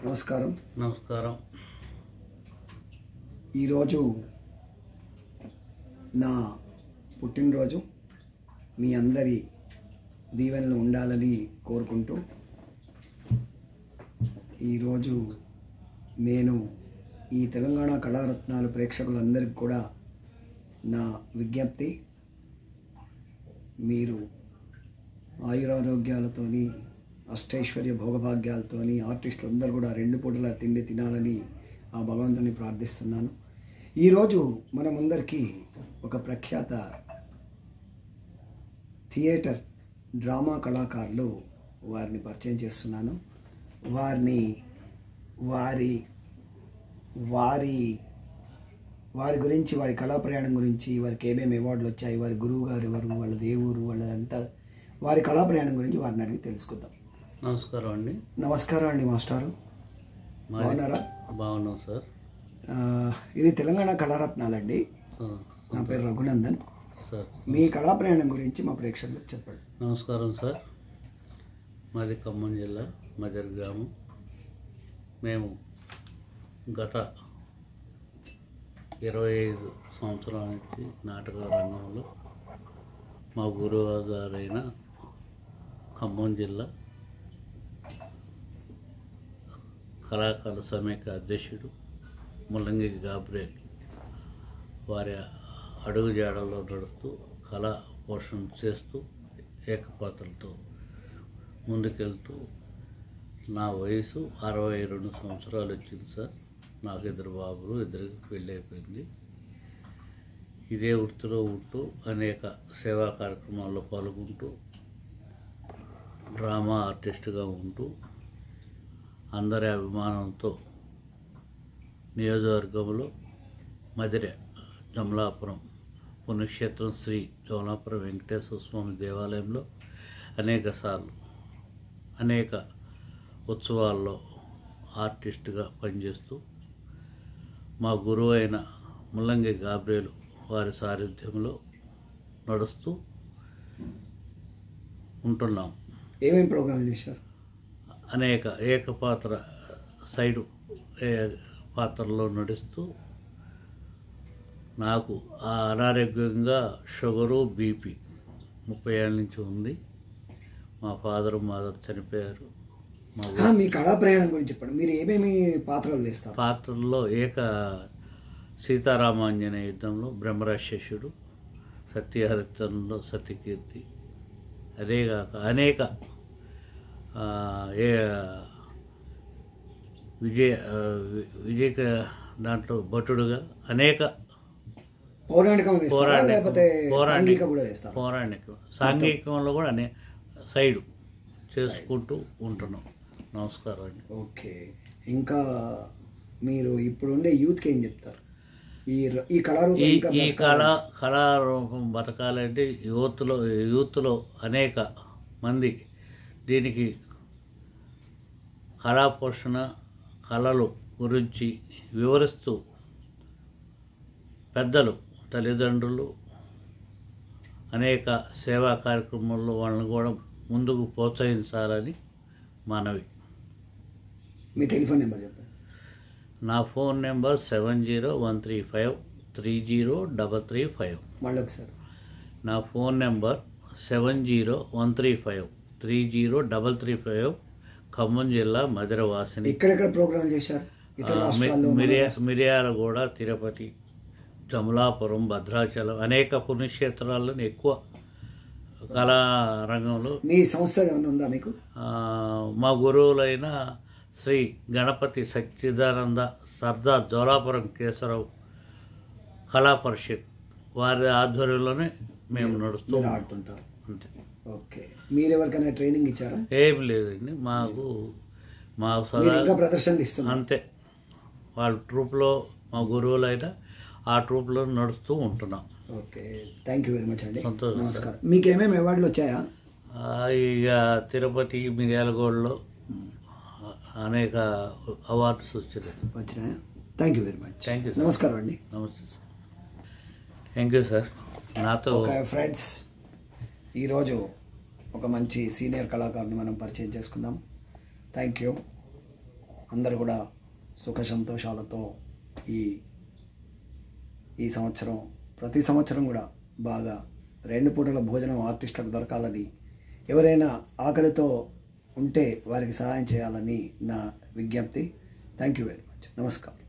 నమస్కారం. నమస్కారం. ఈరోజు నా పుట్టినరోజు. మీ అందరి దీవెనలు ఉండాలని కోరుకుంటూ ఈరోజు నేను ఈ తెలంగాణ కళారత్నాలు ప్రేక్షకులందరికీ కూడా నా విజ్ఞప్తి, మీరు ఆయురారోగ్యాలతోని అష్టైశ్వర్య భోగభాగ్యాలతోని ఆర్టిస్టులు అందరూ కూడా 2 పూటల తిండి తినాలని ఆ భగవంతుని ప్రార్థిస్తున్నాను. ఈరోజు మన ముందరికి ఒక ప్రఖ్యాత థియేటర్ డ్రామా కళాకారులు వారిని పరిచయం చేస్తున్నాను. వారి గురించి, వారి కళా ప్రయాణం గురించి, వారికి ఏమేమి అవార్డులు వచ్చాయి, వారి గురువు గారు ఎవరు, వాళ్ళ దేవురు, వాళ్ళంతా వారి కళా ప్రయాణం గురించి వారిని అడిగి తెలుసుకుందాం. నమస్కారం అండి. నమస్కారం అండి మాస్టారు. బాగున్నారా? బాగున్నాం సార్. ఇది తెలంగాణ కళారత్నాలండి. నా పేరు రఘునందన్ సార్. మీ కళా ప్రయాణం గురించి మా ప్రేక్షకులకు చెప్పండి. నమస్కారం సార్. మాది ఖమ్మం జిల్లా మజర్ గ్రామం. మేము గత 25 సంవత్సరాల నుంచి నాటక రంగంలో మా గురువు గారైన ఖమ్మం జిల్లా కళాకారుల సమైక్య అధ్యక్షుడు ముల్లంగి గాబ్రియల్ వారి అడుగుజాడల్లో నడుస్తూ కళా పోషణ చేస్తూ ఏకపాత్రలతో ముందుకెళ్తూ నా వయసు 62 సంవత్సరాలు వచ్చింది సార్. నాకు 2 బాబులు, 2కి పెళ్ళి అయిపోయింది. ఇదే వృత్తిలో ఉంటూ అనేక సేవా కార్యక్రమాల్లో పాల్గొంటూ డ్రామా ఆర్టిస్టుగా ఉంటూ అందరి అభిమానంతో నియోజకవర్గంలో మదిర జమలాపురం పుణ్యక్షేత్రం శ్రీ జమలాపురం వెంకటేశ్వర స్వామి దేవాలయంలో అనేక ఉత్సవాల్లో ఆర్టిస్టుగా పనిచేస్తూ మా గురువు అయిన ముల్లంగి గాబ్రియల్ వారి సారథ్యంలో నడుస్తూ ఉంటున్నాం. ఏమేమి ప్రోగ్రాంలు చేశారు? అనేక ఏకపాత్ర సైడు పాత్రలో నడుస్తూ నాకు ఆ అనారోగ్యంగా షుగరు, బీపీ 30 ఏళ్ళ నుంచి ఉంది. మా ఫాదర్ మదర్ చనిపోయారు. మీ కళా ప్రయాణం గురించి చెప్పండి. మీరు ఏమేమి పాత్రలు వేస్తారు? పాత్రల్లో సీతారామాంజనేయ యుద్ధంలో బ్రహ్మరాక్షసుడు, సత్యహరిచంద్రంలో సత్యకీర్తి, అదేగాక అనేక విజయ దాంట్లో భటుడుగా అనేక సాంఘికంలో కూడా సైడు చేసుకుంటూ ఉంటున్నాం. నమస్కారం అండి. ఓకే, ఇంకా మీరు ఇప్పుడు ఉండే యూత్కి ఏం చెప్తారు? ఈ కళారూపం బతకాలంటే యూత్లో అనేక మంది దీనికి కళా పోషణ, కళలు గురించి వివరిస్తూ పెద్దలు, తల్లిదండ్రులు అనేక సేవా కార్యక్రమాల్లో వాళ్ళని కూడా ముందుకు ప్రోత్సహించాలని మనవి. మీ టెలిఫోన్ నెంబర్ చెప్పండి. నా ఫోన్ నెంబర్ 7013530335. మళ్ళీ ఒకసారి. నా ఫోన్ నెంబర్ 7013530335. ఖమ్మం జిల్లా మదిరవాసిని. ఎక్కడెక్కడ ప్రోగ్రాం చేశారు? మిర్యాలగూడ, తిరుపతి, జమలాపురం, భద్రాచలం అనేక పుణ్యక్షేత్రాల్లో ఎక్కువ కళారంగంలో. మీ సంస్థ ఏమైనా ఉందా మీకు? మా గురువులైన శ్రీ గణపతి సచ్చిదానంద సర్దార్ జోలాపురం కేశవరావు కళా పరిషత్ వారి ఆధ్వర్యంలోనే మేము నడుస్తూ ఆడుతుంటారు. అంతే. ఓకే, మీరు ఎవరికైనా ట్రైనింగ్ ఇచ్చారా? ఏం లేదండి, మాకు ప్రదర్శనలు ఇస్తున్నాం అంతే. వాళ్ళ ట్రూప్లో మా గురువులైనా ఆ ట్రూప్లో నడుస్తూ ఉంటున్నాం. Okay, thank you very much అండి. సంతోషం. నమస్కారం. మీకు ఏమేమి అవార్డులు వచ్చాయా? ఇక తిరుపతి, మిర్యాలగూడలో అనేక అవార్డ్స్ వచ్చినాయా? Thank you very much. Thank you. నమస్కారం అండి. నమస్తే సార్. Thank you sir. నాతో ఫ్రెండ్స్, ఈరోజు ఒక మంచి సీనియర్ కళాకారుని మనం పరిచయం చేసుకుందాం. Thank you. అందరూ కూడా సుఖ సంతోషాలతో ఈ సంవత్సరం ప్రతి సంవత్సరం కూడా బాగా 2 పూటల భోజనం ఆర్టిస్టులకు దొరకాలని, ఎవరైనా ఆకలితో ఉంటే వారికి సహాయం చేయాలని నా విజ్ఞప్తి. Thank you very much. నమస్కారం.